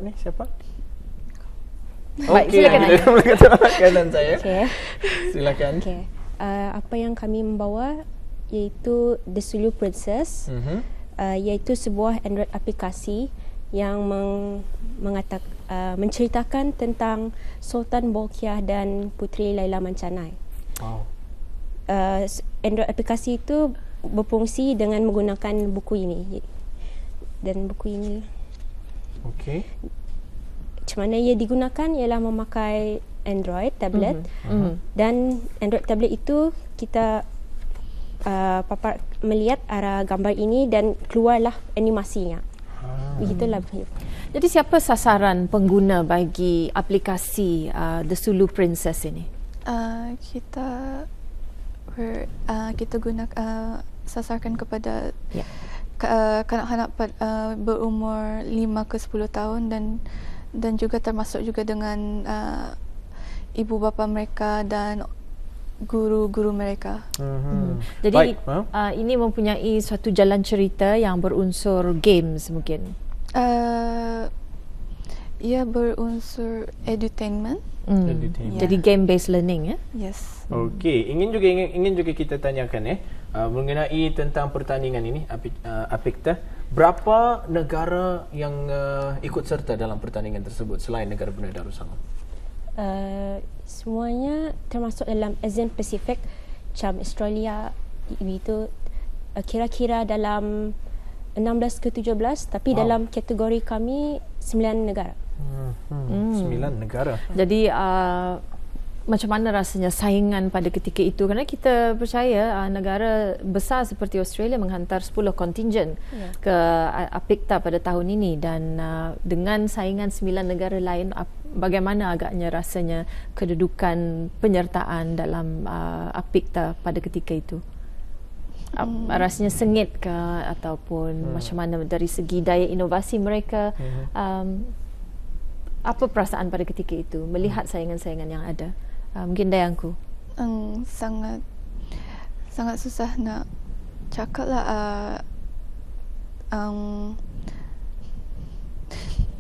Ni siapa? Baik, Okey, silakan. kita mula kata kanan saya. Okay. Silakan. Okay. Apa yang kami membawa iaitu The Sulu Princess, iaitu sebuah Android aplikasi yang menceritakan tentang Sultan Bolkiah dan Puteri Laila Mancanai. Wow. Android aplikasi itu berfungsi dengan menggunakan buku ini. Dan buku ini Okey. macam mana ia digunakan ialah memakai Android tablet dan Android tablet itu kita melihat arah gambar ini dan keluarlah animasinya. Begitulah. Jadi siapa sasaran pengguna bagi aplikasi The Sulu Princess ini? Kita guna sasarkan kepada kanak-kanak berumur 5 ke 10 tahun dan juga termasuk juga dengan ibu bapa mereka dan guru-guru mereka. Jadi Baik, ini mempunyai suatu jalan cerita yang berunsur games mungkin. Ia berunsur edutainment. Jadi game based learning ya. Yes. Okey, ingin juga kita tanyakan mengenai tentang pertandingan ini Apikta. Berapa negara yang ikut serta dalam pertandingan tersebut selain negara Brunei Darussalam? Semuanya termasuk dalam ASEAN Pacific, macam Australia itu kira-kira dalam 16 ke 17, tapi dalam kategori kami 9 negara. 9 negara. Jadi macam mana rasanya saingan pada ketika itu, kerana kita percaya negara besar seperti Australia menghantar 10 kontingen ke Apikta pada tahun ini dan dengan saingan 9 negara lain, bagaimana agaknya rasanya kedudukan penyertaan dalam Apikta pada ketika itu? Rasanya sengit ke ataupun macam mana dari segi daya inovasi mereka? Apa perasaan pada ketika itu melihat saingan-saingan yang ada? Mungkin Dayangku. Sangat susah nak cakap lah.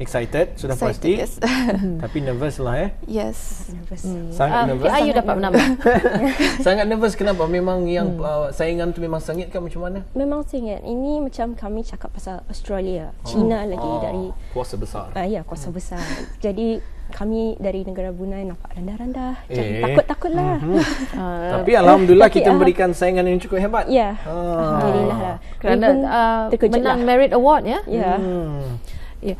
Excited sudah pasti. Yes. Tapi nervous lah Yes. Sangat nervous. Ayu dapat menambah. Sangat nervous kenapa? Memang yang saingan tu memang sengit ke macam mana? Memang sengit. Ini macam kami cakap pasal Australia, China lagi dari kuasa besar. ya, kuasa besar. Jadi kami dari negara Brunei nampak rendah-rendah. Jangan takut-takutlah. Tapi alhamdulillah tapi, kita memberikan saingan yang cukup hebat. Ya. Alhamdulillah lah. Kerana terkejut menang lah. Merit Award ya. Ya. Ya.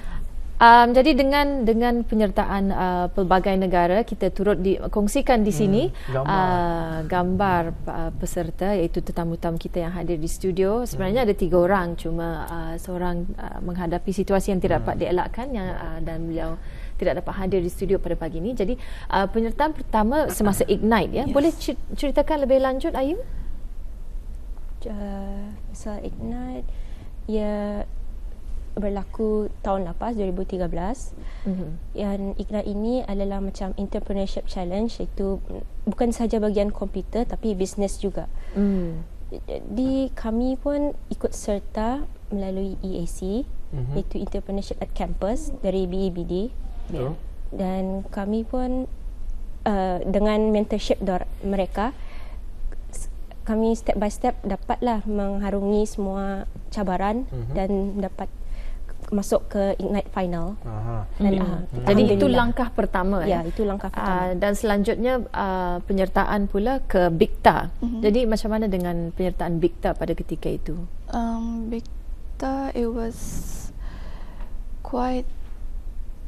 Jadi dengan penyertaan pelbagai negara, kita turut dikongsikan di sini gambar peserta, iaitu tetamu-tetamu kita yang hadir di studio. Sebenarnya ada 3 orang, cuma seorang menghadapi situasi yang tidak dapat dielakkan dan beliau tidak dapat hadir di studio pada pagi ini. Jadi penyertaan pertama semasa Ignite ya. Boleh ceritakan lebih lanjut Ayu? Masa Ignite ya berlaku tahun lepas 2013. Yang Ignite ini adalah macam entrepreneurship challenge, iaitu bukan sahaja bahagian komputer tapi bisnes juga. Jadi kami pun ikut serta melalui EAC, iaitu Entrepreneurship at Campus dari BEBD. Dan kami pun dengan mentorship mereka, kami step by step dapatlah mengharungi semua cabaran dan dapat masuk ke Ignite Final. Jadi itu langkah pertama. Ya, itu langkah pertama. Dan selanjutnya penyertaan pula ke Bikta. Jadi macam mana dengan penyertaan Bikta pada ketika itu? Bikta, it was quite,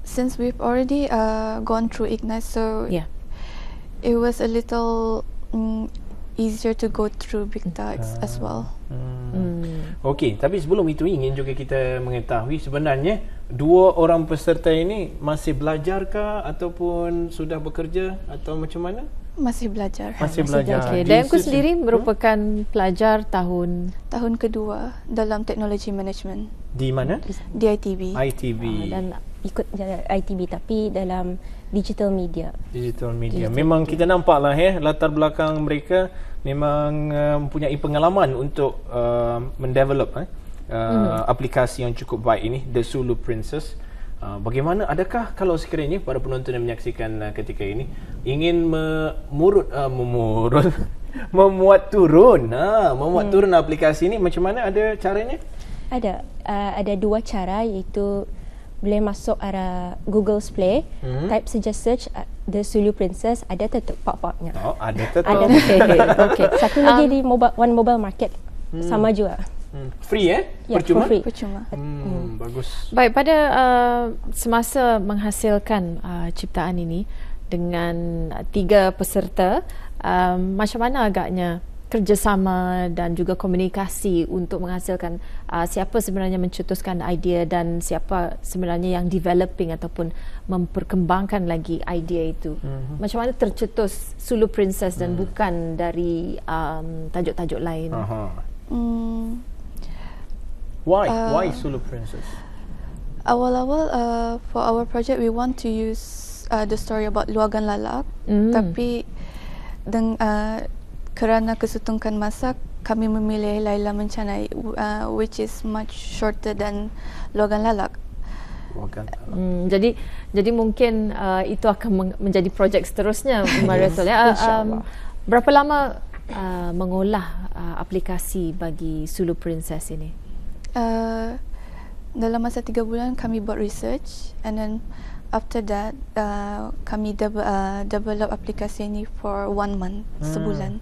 since we've already gone through Ignite, so it was a little easier to go through Bikta as well. Okey, tapi sebelum itu ingin juga kita mengetahui sebenarnya 2 orang peserta ini masih belajar ke ataupun sudah bekerja atau macam mana? Masih belajar. Masih belajar. Okay. Dan aku sendiri merupakan pelajar tahun kedua dalam teknologi management. Di mana? Di ITB. ITB. Dan ikut ITB tapi dalam digital media. Digital media. Memang kita nampaklah latar belakang mereka memang mempunyai pengalaman untuk mendevelop aplikasi yang cukup baik ini, The Sulu Princess. Bagaimana, adakah kalau sekiranya para penonton yang menyaksikan ketika ini ingin memuat turun aplikasi ini, macam mana ada caranya? Ada dua cara, iaitu boleh masuk arah Google Play, type saja search The Sulu Princess, ada tetap pop-upnya. Oh, ada tetap. Ada. Okay. Satu lagi di One Mobile Market, sama juga. Free Ya, percuma? free. Percuma. Bagus. Baik, pada semasa menghasilkan ciptaan ini dengan 3 peserta, macam mana agaknya kerjasama dan juga komunikasi untuk menghasilkan siapa sebenarnya mencetuskan idea dan siapa sebenarnya yang developing ataupun memperkembangkan lagi idea itu. Macam mana tercetus Sulu Princess dan bukan dari tajuk-tajuk lain? Why Sulu Princess? Awal-awal for our project we want to use the story about Luagan Lalak, tapi kerana kesutunkan masa kami memilih Laila Mencanai, which is much shorter than Luagan Lalak. Jadi mungkin itu akan menjadi projek seterusnya, Mariatul. Berapa lama mengolah aplikasi bagi Sulu Princess ini? Dalam masa 3 bulan kami buat research, and then after that kami develop aplikasi ini for 1 month, sebulan.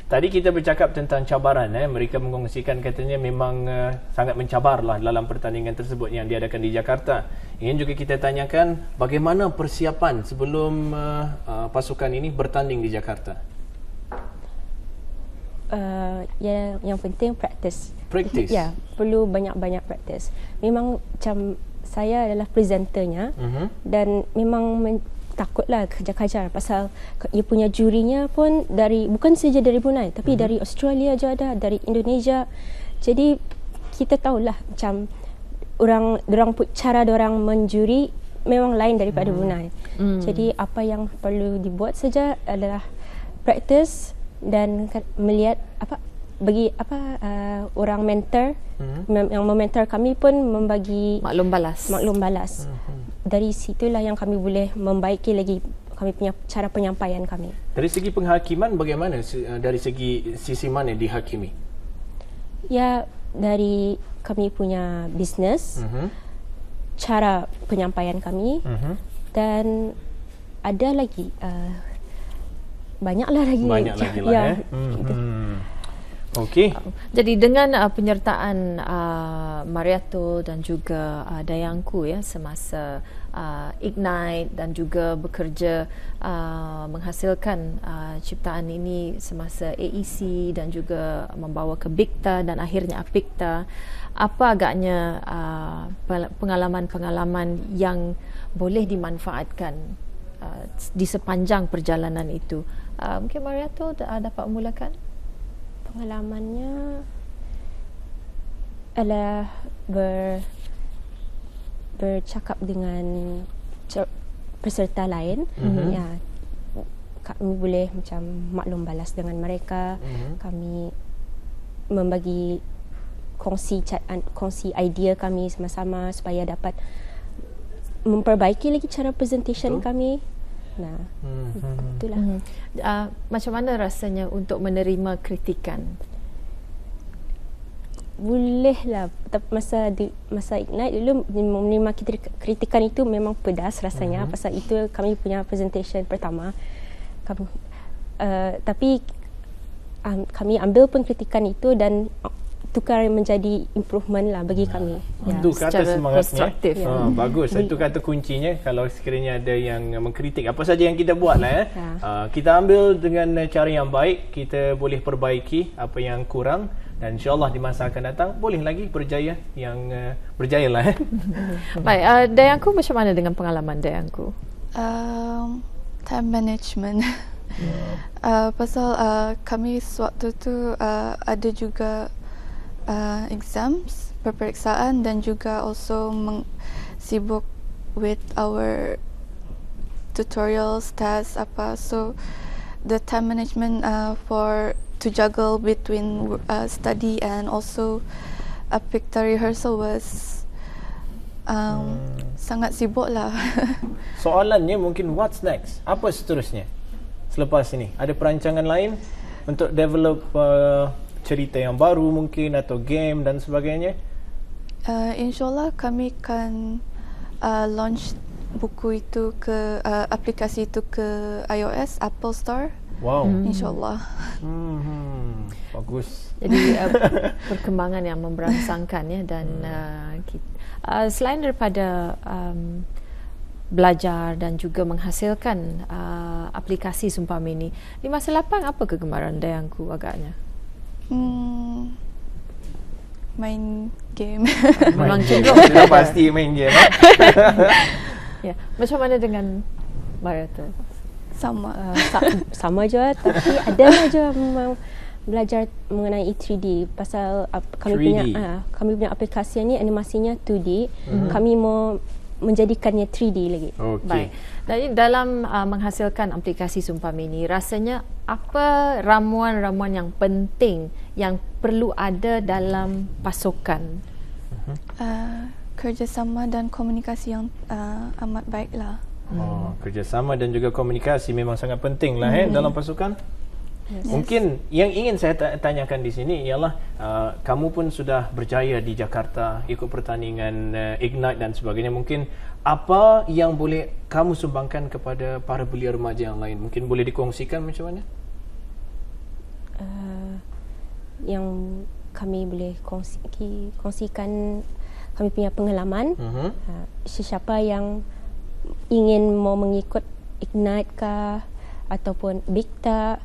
Tadi kita bercakap tentang cabaran. Mereka mengkongsikan katanya memang sangat mencabarlah dalam pertandingan tersebut yang diadakan di Jakarta. Ingin juga kita tanyakan bagaimana persiapan sebelum pasukan ini bertanding di Jakarta. Yang penting practice. Ya, perlu banyak-banyak practice. Memang macam saya adalah presenternya, dan memang takutlah kejar-kejar pasal ia punya jurinya pun bukan saja dari Brunei, tapi dari Australia je ada, dari Indonesia. Jadi kita tahulah macam cara dorang menjuri memang lain daripada Brunei. Jadi apa yang perlu dibuat saja adalah practice dan melihat orang mentor yang mementor kami pun membagi maklum balas. Dari situlah yang kami boleh membaiki lagi kami punya cara penyampaian kami. Dari segi penghakiman bagaimana? Dari sisi mana dihakimi? Ya, dari kami punya bisnes, cara penyampaian kami, dan ada lagi banyaklah lagi. Okey. Jadi dengan penyertaan Mariatul dan juga Dayangku semasa Ignite dan juga bekerja menghasilkan ciptaan ini semasa AEC dan juga membawa ke Bikta dan akhirnya Apikta, apa agaknya pengalaman-pengalaman yang boleh dimanfaatkan di sepanjang perjalanan itu? Mungkin Mariatul dapat memulakan. Pengalamannya adalah bercakap dengan peserta lain. Ya, kami boleh macam maklum balas dengan mereka. Kami membagi kongsi idea kami sama-sama supaya dapat memperbaiki lagi cara presentation kami. Itulah. Macam mana rasanya untuk menerima kritikan? Bolehlah. Masa Ignite dulu menerima kritikan itu memang pedas rasanya, pasal itu kami punya presentation pertama. Tapi kami ambil pun kritikan itu dan tukar menjadi improvement lah bagi kami. Itu kata semangatnya. Bagus. Itu kata kuncinya. Kalau sekiranya ada yang mengkritik apa saja yang kita buat lah, kita ambil dengan cara yang baik, kita boleh perbaiki apa yang kurang, dan insyaAllah di masa akan datang boleh lagi berjaya yang berjaya lah. Baik, Dayangku, macam mana dengan pengalaman Dayangku? Time management. Pasal kami sewaktu tu ada juga exams, peperiksaan, dan juga also sibuk with our tutorials, tests apa. So the time management to juggle between study and also Apikta rehearsal was sangat sibuk lah. Soalannya mungkin what's next? Apa seterusnya selepas ini? Ada perancangan lain untuk develop cerita yang baru mungkin atau game dan sebagainya? InsyaAllah kami akan launch buku itu ke aplikasi itu ke iOS, Apple Store. Wow. InsyaAllah. Bagus. Jadi perkembangan yang memberangsangkan ya, dan selain daripada belajar dan juga menghasilkan aplikasi Sumpah Mini, di masa lapang apa kegemaran Dayangku agaknya? Main game. Memang game. cenderung. Sudah pasti main game. Ya, macam mana dengan Mariatul? Sama. Sama je, tapi ada je memang belajar mengenai 3D pasal kami 3D. punya aplikasi ni animasinya 2D. Kami mau menjadikannya 3D lagi. Okey. Baik. Jadi dalam menghasilkan aplikasi Sumpah Mini, rasanya apa ramuan-ramuan yang penting yang perlu ada dalam pasukan? Kerjasama dan komunikasi yang amat baik lah. Kerjasama dan juga komunikasi memang sangat penting lah dalam pasukan. Yes. Mungkin yang ingin saya tanyakan di sini ialah kamu pun sudah berjaya di Jakarta ikut pertandingan Ignite dan sebagainya. Mungkin apa yang boleh kamu sumbangkan kepada para belia remaja yang lain? Mungkin boleh dikongsikan macam mana? Yang kami boleh kongsikan kami punya pengalaman. Sesiapa yang ingin mau mengikut Ignite kah ataupun Bikta,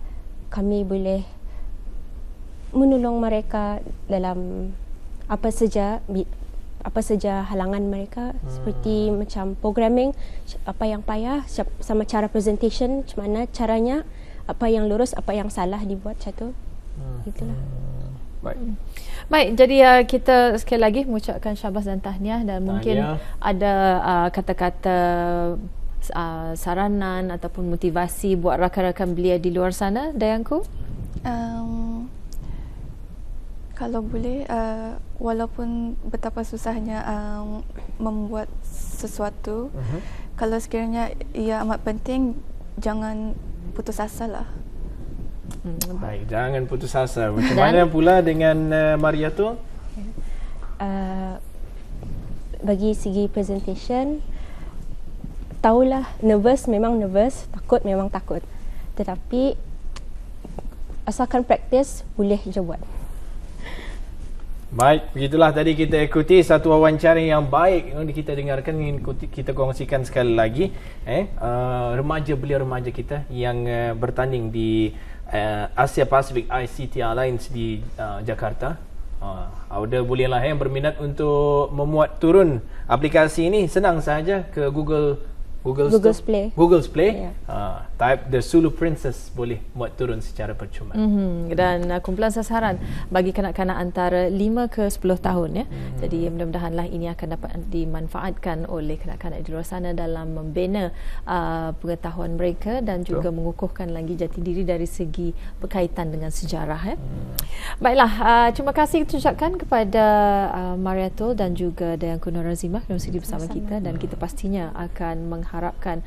kami boleh menolong mereka dalam apa saja halangan mereka, seperti macam programming, apa yang payah, sama cara presentation, macam mana caranya, apa yang lurus, apa yang salah dibuat macam tu. Itulah. Baik, jadi kita sekali lagi mengucapkan syabas dan tahniah, dan mungkin ada kata-kata saranan ataupun motivasi buat rakan-rakan belia di luar sana, Dayangku? Kalau boleh, walaupun betapa susahnya membuat sesuatu, kalau sekiranya ia amat penting, jangan putus asa lah. Baik, jangan putus asa. Macam mana pula dengan Mariatul? Bagi segi presentation, tahulah, nervous memang nervous, takut memang takut. Tetapi asalkan praktis, boleh je buat. Baik, begitulah tadi kita ikuti satu wawancara yang baik yang kita dengarkan, ingin kita kongsikan sekali lagi remaja belia remaja kita yang bertanding di Asia Pacific ICT Alliance di Jakarta. Ada bolehlah yang berminat untuk memuat turun aplikasi ini, senang saja ke Google Play. Google Play. Type The Sulu Princess, boleh muat turun secara percuma. Dan kumpulan sasaran bagi kanak-kanak antara 5 ke 10 tahun ya. Jadi mudah-mudahanlah ini akan dapat dimanfaatkan oleh kanak-kanak di luar sana dalam membina pengetahuan mereka dan juga mengukuhkan lagi jati diri dari segi berkaitan dengan sejarah ya. Baiklah, terima kasih kita ucapkan kepada Mariatul dan juga Dayangku Norazimah yang sudi bersama kita, dan kita pastinya akan mengharapkan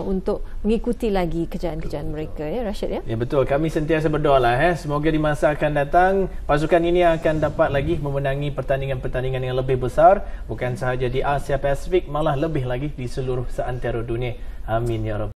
untuk mengikuti lagi kejayaan-kejayaan mereka ya, Rashid ya. Ya betul, kami sentiasa berdoa lah semoga di masa akan datang pasukan ini akan dapat lagi memenangi pertandingan-pertandingan yang lebih besar, bukan sahaja di Asia Pasifik, malah lebih lagi di seluruh seantero dunia. Amin ya Rabb.